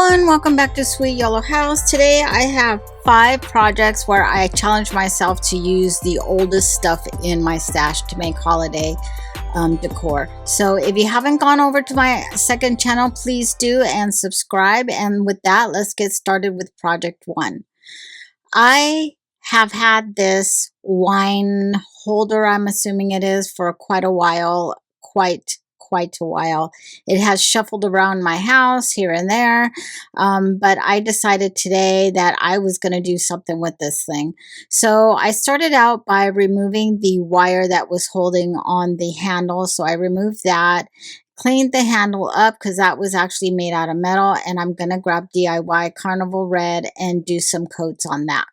everyone, welcome back to Sweet Yellow House. Today I have 5 projects where I challenge myself to use the oldest stuff in my stash to make holiday decor. So if you haven't gone over to my second channel, please do and subscribe. And with that, let's get started with project 1. I have had this wine holder, I'm assuming it is, for quite a while, quite a while. It has shuffled around my house here and there, but I decided today that I was going to do something with this thing. So I started out by removing the wire that was holding on the handle. So I removed that, cleaned the handle up because that was actually made out of metal, and I'm going to grab DIY Carnival Red and do some coats on that.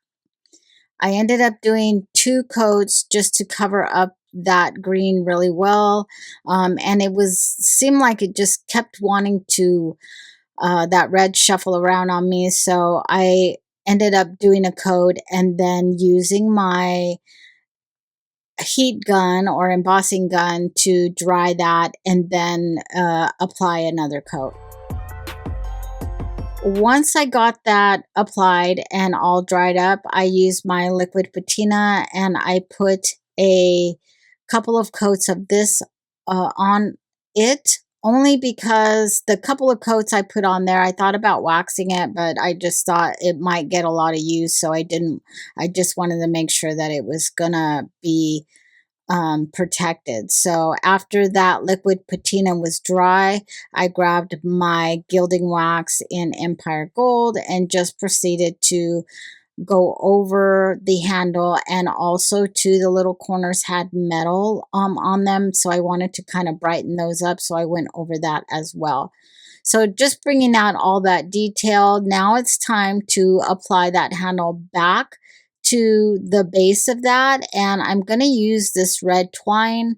I ended up doing 2 coats just to cover up that green really well, and it seemed like it just kept wanting to that red shuffle around on me, so I ended up doing a coat and then using my heat gun or embossing gun to dry that and then apply another coat. Once I got that applied and all dried up, I used my liquid patina and I put a couple of coats of this on it, only because the couple of coats I put on there, I thought about waxing it, but I just thought it might get a lot of use, so I didn't. I just wanted to make sure that it was gonna be protected. So after that liquid patina was dry, I grabbed my gilding wax in Empire Gold and just proceeded to go over the handle, and also to the little corners had metal on them, so I wanted to kind of brighten those up, so I went over that as well. So just bringing out all that detail, now it's time to apply that handle back to the base of that, and I'm going to use this red twine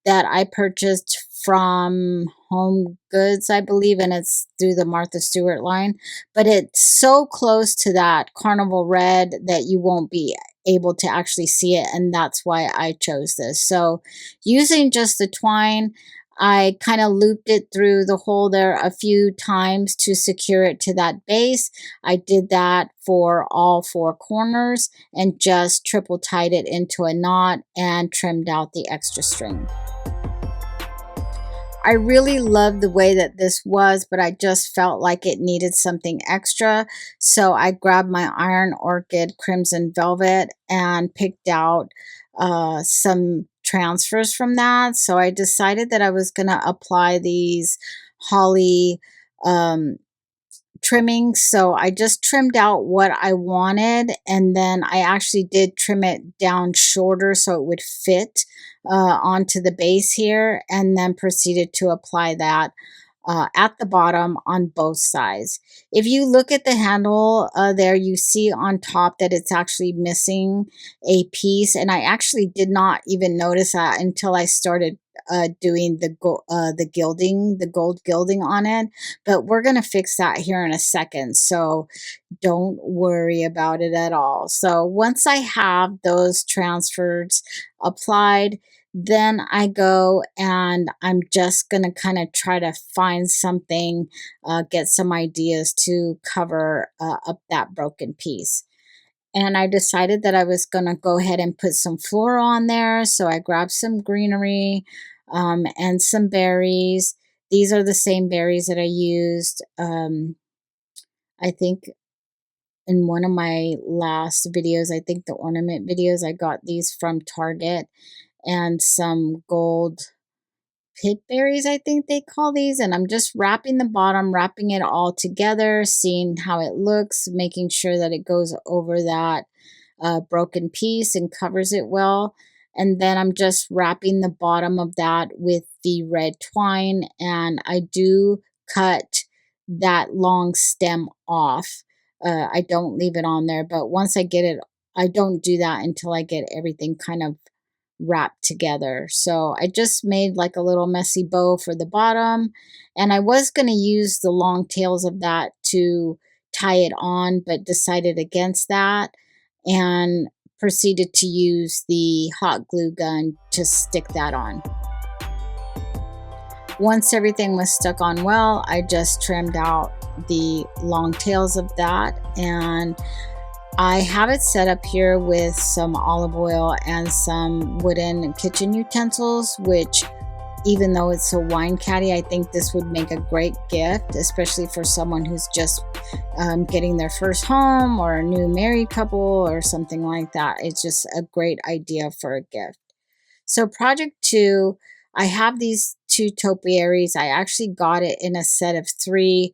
that I purchased from Home Goods, I believe, and it's through the Martha Stewart line, but it's so close to that Carnival Red that you won't be able to actually see it, and that's why I chose this. So using just the twine, I kind of looped it through the hole there a few times to secure it to that base. I did that for all 4 corners and just triple tied it into a knot and trimmed out the extra string. I really loved the way that this was, but I just felt like it needed something extra. So I grabbed my Iron Orchid Crimson Velvet and picked out some transfers from that. So I decided that I was going to apply these holly trimming. So I just trimmed out what I wanted, and then I actually did trim it down shorter so it would fit onto the base here, and then proceeded to apply that at the bottom on both sides. If you look at the handle there, you see on top that it's actually missing a piece, and I actually did not even notice that until I started doing the gilding, the gold gilding on it. But we're going to fix that here in a second, so don't worry about it at all. So once I have those transfers applied, then I go and I'm just going to kind of try to find something, get some ideas to cover up that broken piece. And I decided that I was going to go ahead and put some floral on there. So I grabbed some greenery and some berries. These are the same berries that I used, I think, in one of my last videos. I think the ornament videos, I got these from Target. And some gold pit berries, I think they call these. And I'm just wrapping the bottom, wrapping it all together, seeing how it looks, making sure that it goes over that broken piece and covers it well. And then I'm just wrapping the bottom of that with the red twine, and I do cut that long stem off. I don't leave it on there, but once I get it, I don't do that until I get everything kind of wrapped together. So I just made like a little messy bow for the bottom, and I was going to use the long tails of that to tie it on, but decided against that and proceeded to use the hot glue gun to stick that on. Once everything was stuck on well, I just trimmed out the long tails of that. And I have it set up here with some olive oil and some wooden kitchen utensils, which, even though it's a wine caddy, I think this would make a great gift, especially for someone who's just getting their first home, or a new married couple or something like that. It's just a great idea for a gift. So project 2, I have these 2 topiaries. I actually got it in a set of 3.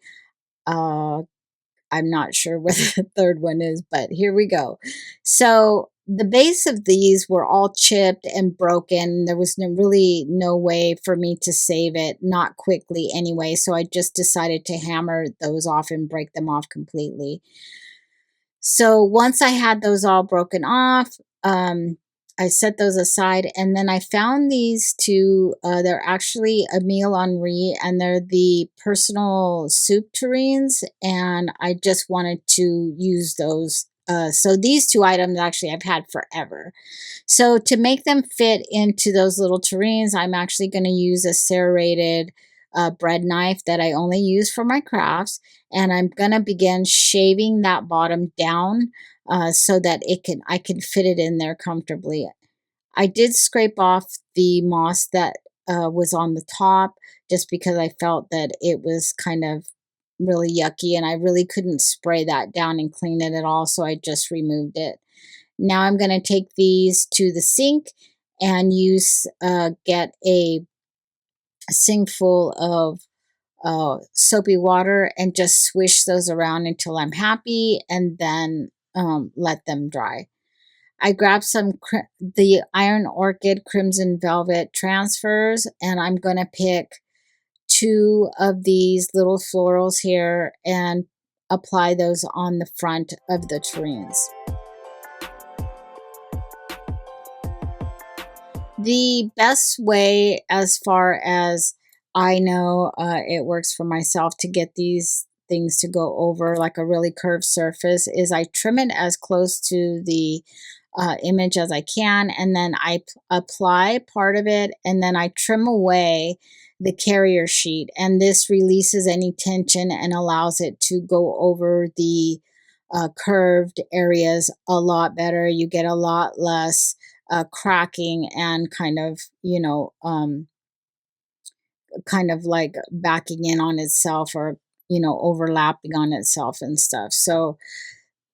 I'm not sure what the third one is, but here we go. So the base of these were all chipped and broken. There was really no way for me to save it, not quickly anyway. So I just decided to hammer those off and break them off completely. So once I had those all broken off, I set those aside, and then I found these 2. They're actually a meal Henri, and they're the personal soup tureens, and I just wanted to use those. So these 2 items actually I've had forever. So to make them fit into those little tureens, I'm actually going to use a serrated bread knife that I only use for my crafts, and I'm going to begin shaving that bottom down so that I can fit it in there comfortably. I did scrape off the moss that was on the top, just because I felt that it was kind of really yucky, and I really couldn't spray that down and clean it at all, so I just removed it. Now I'm going to take these to the sink and get a sink full of soapy water and just swish those around until I'm happy, and then let them dry. I grabbed the Iron Orchid Crimson Velvet transfers, and I'm going to pick 2 of these little florals here and apply those on the front of the tureens. The best way, as far as I know, it works for myself to get these things to go over like a really curved surface, is I trim it as close to the image as I can, and then I apply part of it, and then I trim away the carrier sheet, and this releases any tension and allows it to go over the curved areas a lot better. You get a lot less cracking and kind of, kind of like backing in on itself, or, overlapping on itself and stuff. So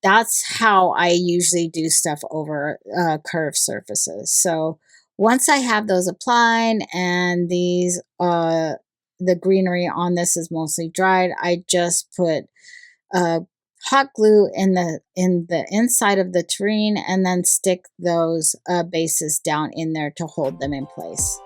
that's how I usually do stuff over curved surfaces. So once I have those applied, and the greenery on this is mostly dried, I just put hot glue in the inside of the tureen, and then stick those bases down in there to hold them in place.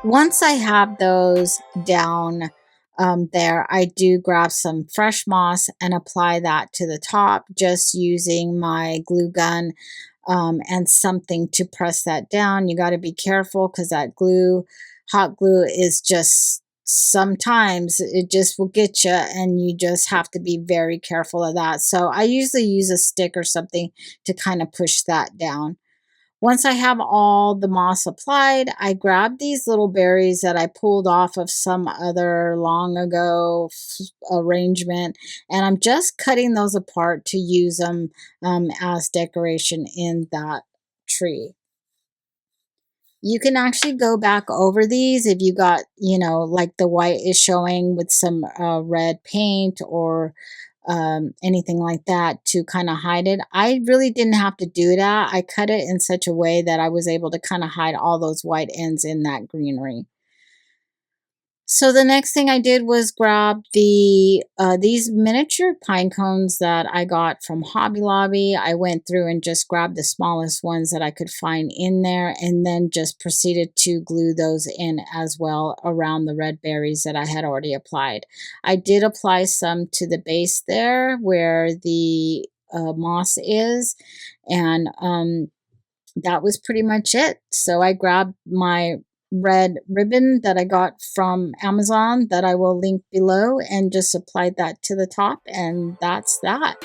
Once I have those down there, I do grab some fresh moss and apply that to the top, just using my glue gun and something to press that down. You got to be careful, because that hot glue is just, sometimes it just will get you, and you just have to be very careful of that. So I usually use a stick or something to kind of push that down. Once I have all the moss applied, I grab these little berries that I pulled off of some other long ago arrangement, and I'm just cutting those apart to use them as decoration in that tree. You can actually go back over these if you got, like the white is showing with some red paint, or anything like that, to kind of hide it. I really didn't have to do that. I cut it in such a way that I was able to kind of hide all those white ends in that greenery. So the next thing I did was grab these miniature pine cones that I got from Hobby Lobby. I went through and just grabbed the smallest ones that I could find in there, and then just proceeded to glue those in as well around the red berries that I had already applied. I did apply some to the base there where the moss is, and that was pretty much it. So I grabbed my red ribbon that I got from Amazon that I will link below, and just applied that to the top, and that's that.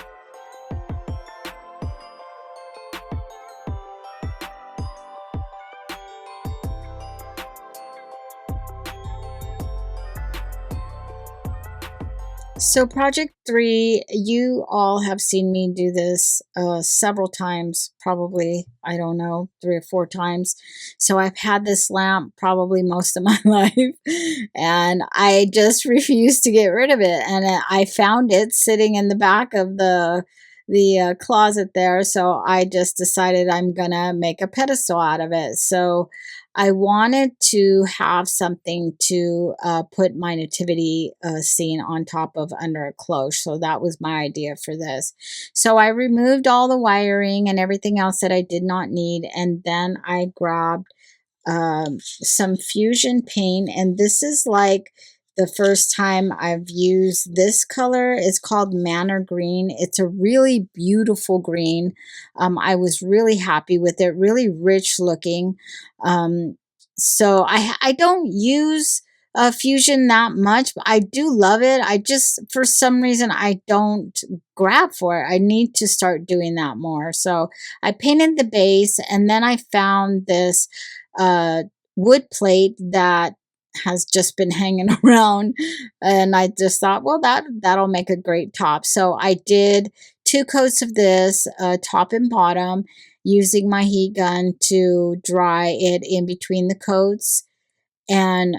So project 3, you all have seen me do this several times, probably, I don't know, 3 or 4 times. So I've had this lamp probably most of my life, and I just refuse to get rid of it. And I found it sitting in the back of the closet there, so I just decided I'm gonna make a pedestal out of it. So I wanted to have something to put my nativity scene on top of under a cloche. So that was my idea for this. So I removed all the wiring and everything else that I did not need. And then I grabbed some fusion paint. And this is like the first time I've used this color. It's called Manor Green. It's a really beautiful green. I was really happy with it, really rich looking. So I don't use fusion that much, but I do love it. I just, for some reason, I don't grab for it. I need to start doing that more. So I painted the base, and then I found this uh, wood plate that has just been hanging around, and I just thought, well, that'll make a great top. So I did 2 coats of this, top and bottom, using my heat gun to dry it in between the coats. And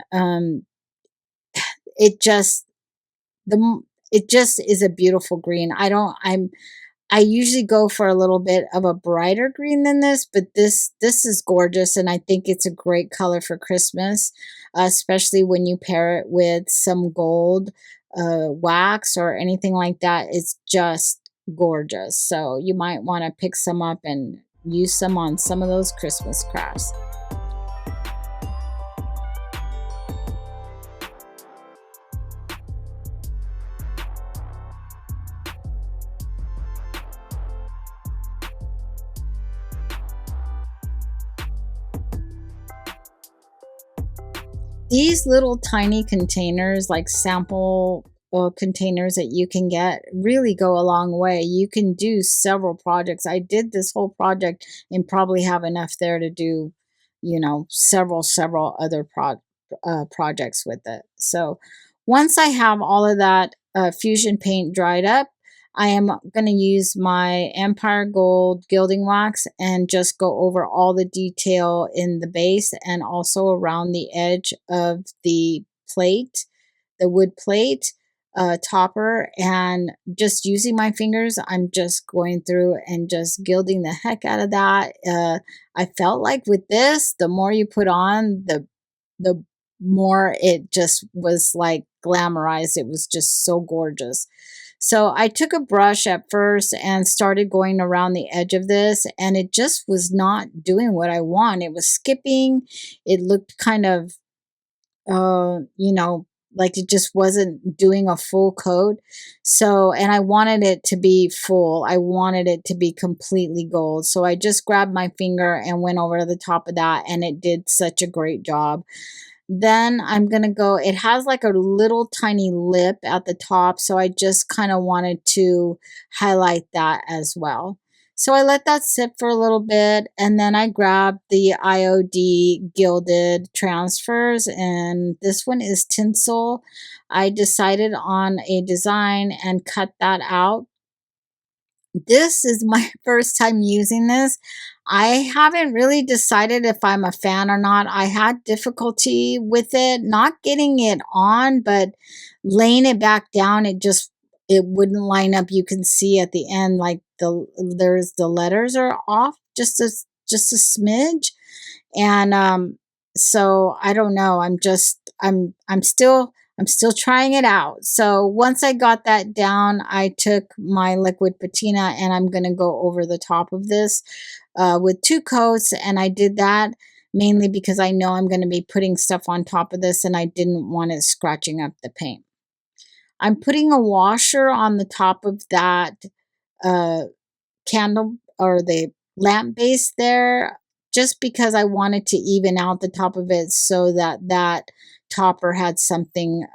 it just it just is a beautiful green. I usually go for a little bit of a brighter green than this, but this is gorgeous, and I think it's a great color for Christmas, especially when you pair it with some gold wax or anything like that. It's just gorgeous. So you might want to pick some up and use some on some of those Christmas crafts. These little tiny containers, like sample containers that you can get, really go a long way. You can do several projects. I did this whole project and probably have enough there to do, several other projects with it. So once I have all of that fusion paint dried up, I am going to use my Empire Gold gilding wax and just go over all the detail in the base and also around the edge of the plate, the wood plate topper, and just using my fingers, I'm just going through and just gilding the heck out of that. I felt like with this, the more you put on, the more it just was like glamorized. It was just so gorgeous. So I took a brush at first and started going around the edge of this, and it just was not doing what I want. It was skipping. It looked kind of, like it just wasn't doing a full coat. So, and I wanted it to be full. I wanted it to be completely gold. So I just grabbed my finger and went over the top of that, and it did such a great job. Then I'm going to go, it has like a little tiny lip at the top, so I just kind of wanted to highlight that as well. So I let that sit for a little bit, and then I grabbed the IOD gilded transfers, and this one is tinsel. I decided on a design and cut that out. This is my first time using this. I haven't really decided if I'm a fan or not. I had difficulty with it, not getting it on, but laying it back down, it wouldn't line up. You can see at the end, like the letters are off just a smidge. And so I don't know. I'm still trying it out. So once I got that down, I took my liquid patina and I'm going to go over the top of this with 2 coats. And I did that mainly because I know I'm going to be putting stuff on top of this, and I didn't want it scratching up the paint. I'm putting a washer on the top of that candle or the lamp base there, just because I wanted to even out the top of it so that that topper had something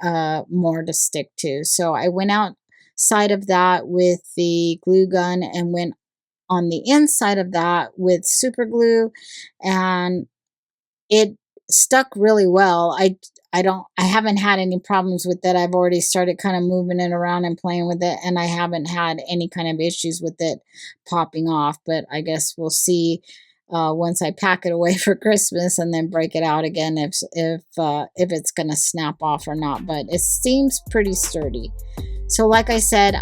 more to stick to. So I went outside of that with the glue gun and went on the inside of that with super glue, and it stuck really well. I haven't had any problems with it. I've already started kind of moving it around and playing with it, and I haven't had any kind of issues with it popping off. But I guess we'll see once I pack it away for Christmas and then break it out again if it's gonna snap off or not. But it seems pretty sturdy. So like I said,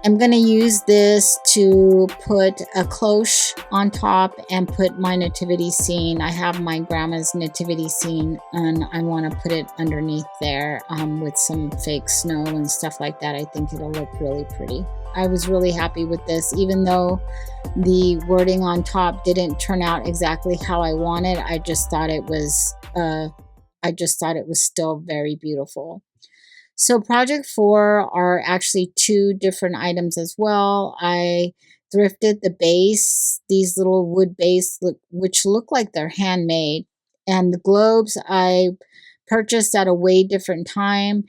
I'm going to use this to put a cloche on top and put my nativity scene. I have my grandma's nativity scene, and I want to put it underneath there with some fake snow and stuff like that. I think it'll look really pretty. I was really happy with this, even though the wording on top didn't turn out exactly how I wanted. I just thought it was still very beautiful. So project 4 are actually 2 different items as well. I thrifted the base, these little wood base, which look like they're handmade. And the globes I purchased at a way different time,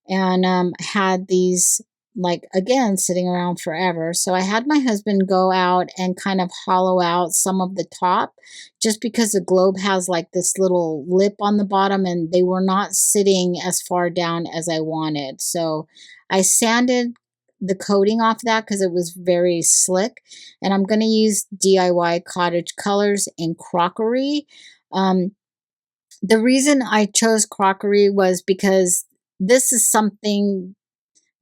and had these, like, again, sitting around forever. So I had my husband go out and kind of hollow out some of the top, just because the globe has like this little lip on the bottom, and they were not sitting as far down as I wanted. So I sanded the coating off that because it was very slick, and I'm going to use DIY cottage colors in crockery. The reason I chose crockery was because this is something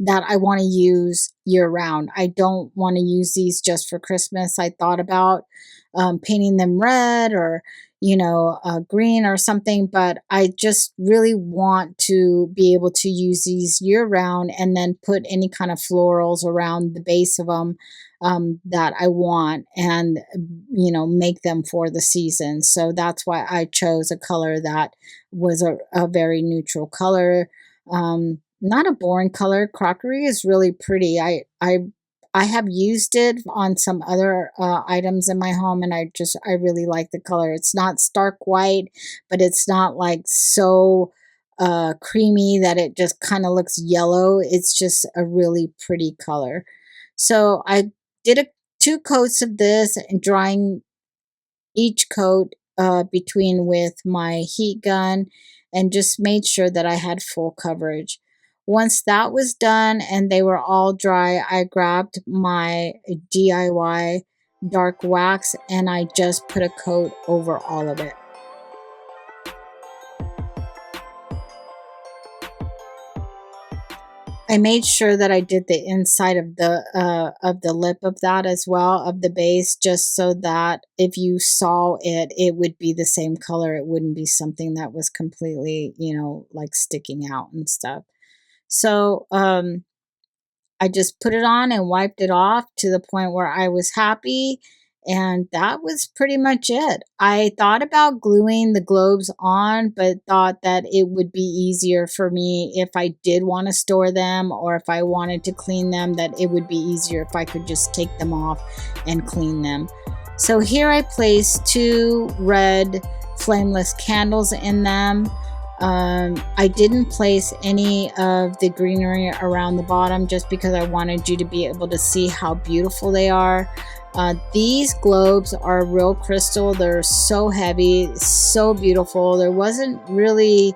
that I want to use year round. I don't want to use these just for Christmas. I thought about painting them red or, green or something, but I just really want to be able to use these year round and then put any kind of florals around the base of them that I want, and, make them for the season. So that's why I chose a color that was a very neutral color. Not a boring color. Crockery is really pretty. I have used it on some other items in my home, and I really like the color. It's not stark white, but it's not like so creamy that it just kind of looks yellow. It's just a really pretty color. So I did 2 coats of this, and drying each coat between with my heat gun, and just made sure that I had full coverage. Once that was done and they were all dry, I grabbed my DIY dark wax and I just put a coat over all of it. I made sure that I did the inside of the lip of that as well, of the base, just so that if you saw it, it would be the same color. It wouldn't be something that was completely, like sticking out and stuff. So I just put it on and wiped it off to the point where I was happy, and that was pretty much it. I thought about gluing the globes on, but thought that it would be easier for me if I did want to store them, or if I wanted to clean them, that it would be easier if I could just take them off and clean them. So here I placed 2 red flameless candles in them. I didn't place any of the greenery around the bottom just because I wanted you to be able to see how beautiful they are. These globes are real crystal. They're so heavy, so beautiful. There wasn't really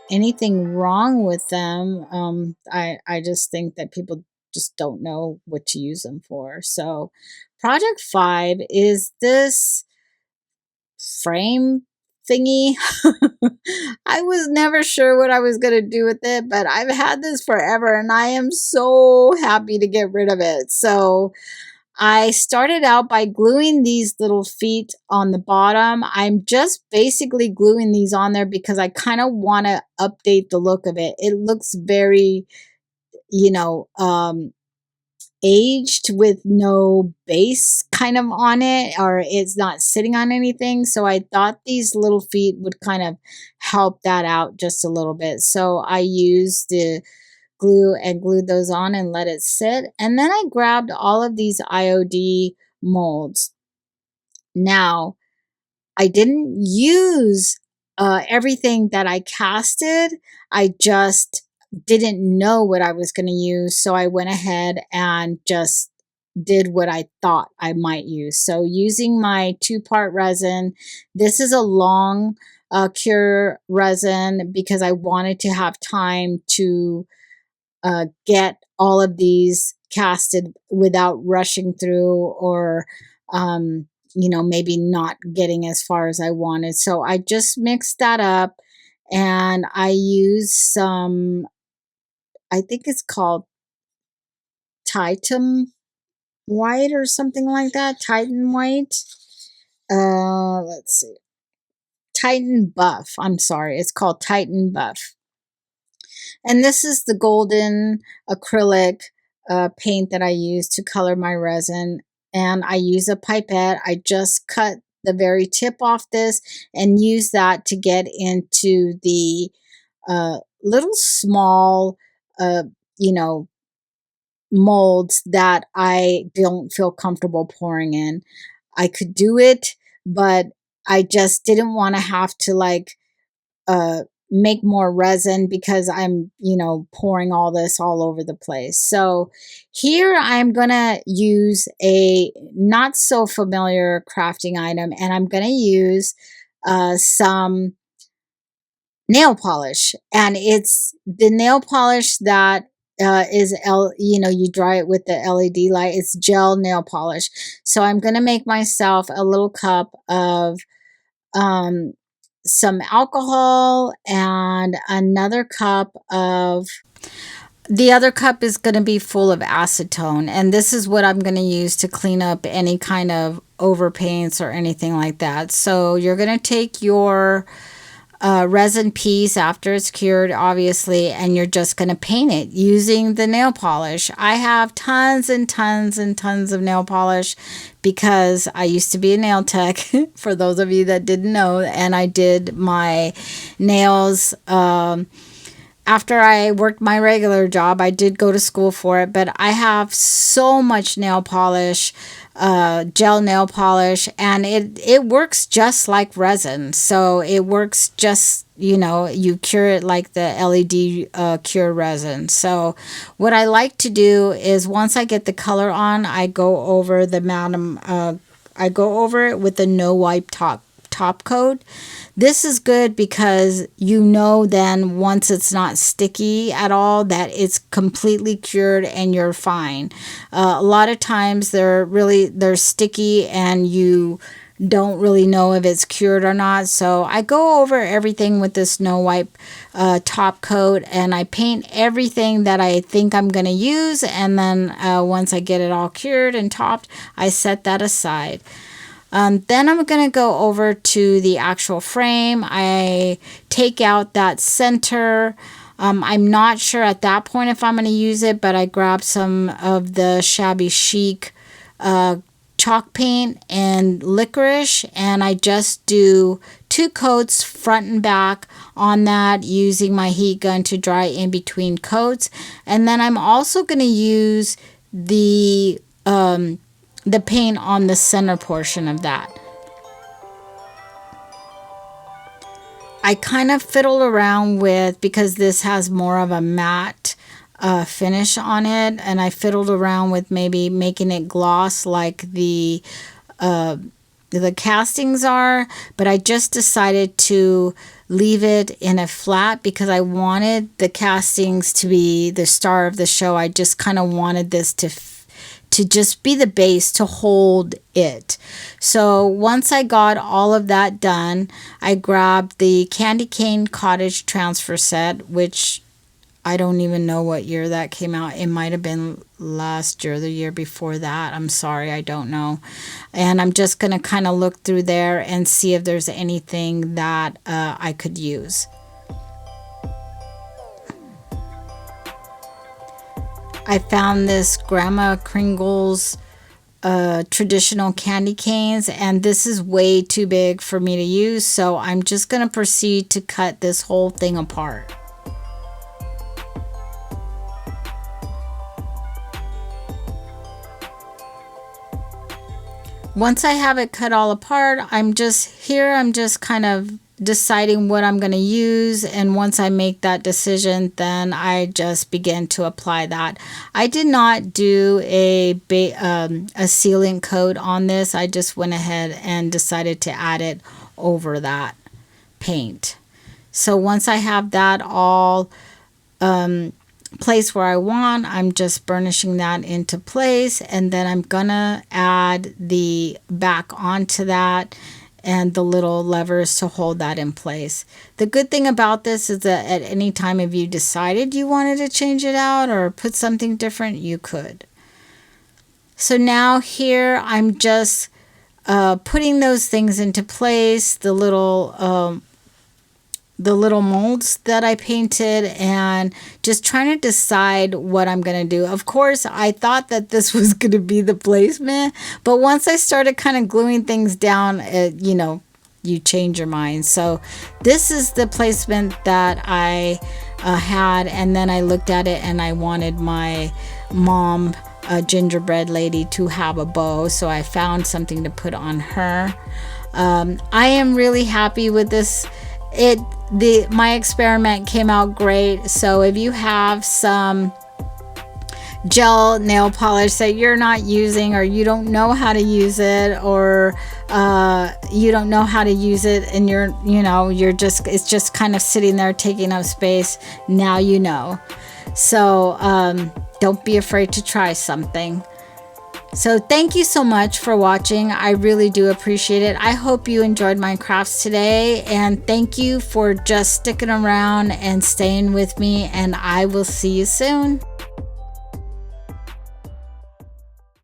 anything wrong with them. I just think that people just don't know what to use them for. So project 5 is this frame thingy. I was never sure what I was going to do with it, but I've had this forever and I am so happy to get rid of it. So I started out by gluing these little feet on the bottom. I'm just basically gluing these on there because I kind of want to update the look of it. It looks very, aged with no base kind of on it, or it's not sitting on anything. So I thought these little feet would kind of help that out just a little bit. So I used the glue and glued those on and let it sit. And then I grabbed all of these IOD molds. Now, I didn't use everything that I casted. I just didn't know what I was going to use. So I went ahead and just did what I thought I might use. So using my 2-part resin, this is a long cure resin because I wanted to have time to get all of these casted without rushing through or, maybe not getting as far as I wanted. So I just mixed that up and I used some, I think it's called Titan white or something like that. Titan white. Let's see. Titan buff. I'm sorry. It's called Titan buff. And this is the golden acrylic paint that I use to color my resin. And I use a pipette. I just cut the very tip off this and use that to get into the little small, uh, you know, molds that I don't feel comfortable pouring in. I could do it, but I just didn't want to have to uh, make more resin because I'm, pouring all this all over the place. So here I'm going to use a not so familiar crafting item, and I'm going to use some nail polish, and it's the nail polish that you dry it with the LED light. It's gel nail polish. So I'm going to make myself a little cup of um, some alcohol and another cup of, the other cup is going to be full of acetone, and this is what I'm going to use to clean up any kind of overpaints or anything like that. So you're going to take your resin piece after it's cured, obviously, and you're just going to paint it using the nail polish. I have tons and tons and tons of nail polish because I used to be a nail tech, for those of you that didn't know, and I did my nails. After I worked my regular job, I did go to school for it, but I have so much nail polish, gel nail polish, and it works just like resin. So it works just, you cure it like the LED cure resin. So what I like to do is once I get the color on, I go over it with a no wipe top coat. This is good because then once it's not sticky at all, that it's completely cured and you're fine. A lot of times they're sticky and you don't really know if it's cured or not. So I go over everything with this no wipe top coat, and I paint everything that I think I'm going to use. And then once I get it all cured and topped, I set that aside. Then I'm going to go over to the actual frame. I take out that center. I'm not sure at that point if I'm going to use it, but I grab some of the Shabby Chic chalk paint and licorice, and I just do 2 coats front and back on that using my heat gun to dry in between coats. And then I'm also going to use the paint on the center portion of that. I kind of fiddled around with, because this has more of a matte finish on it, and I fiddled around with maybe making it gloss like the castings are, but I just decided to leave it in a flat because I wanted the castings to be the star of the show. I just kind of wanted this to just be the base to hold it. So once I got all of that done, I grabbed the Candy Cane Cottage Transfer Set, which I don't even know what year that came out. It might have been last year, the year before that. I'm sorry, I don't know. And I'm just going to kind of look through there and see if there's anything that I could use. I found this Grandma Kringle's traditional candy canes, and this is way too big for me to use, so I'm just going to proceed to cut this whole thing apart. Once I have it cut all apart, I'm just kind of deciding what I'm going to use, and once I make that decision, then I just begin to apply that. I did not do a sealant coat on this. I just went ahead and decided to add it over that paint. So once I have that all place where I want, I'm just burnishing that into place, and then I'm gonna add the back onto that and the little levers to hold that in place. The good thing about this is that at any time if you decided you wanted to change it out or put something different, you could. So now here I'm just putting those things into place, the little molds that I painted, and just trying to decide what I'm going to do. Of course, I thought that this was going to be the placement, but once I started kind of gluing things down, you change your mind. So this is the placement that I had, and then I looked at it and I wanted my mom, a gingerbread lady, to have a bow, so I found something to put on her. I am really happy with this. My experiment came out great. So if you have some gel nail polish that you're not using, or you don't know how to use it, or you don't know how to use it, and it's just kind of sitting there taking up space, now you know. So don't be afraid to try something. So thank you so much for watching. I really do appreciate it. I hope you enjoyed my crafts today, and thank you for just sticking around and staying with me, and I will see you soon.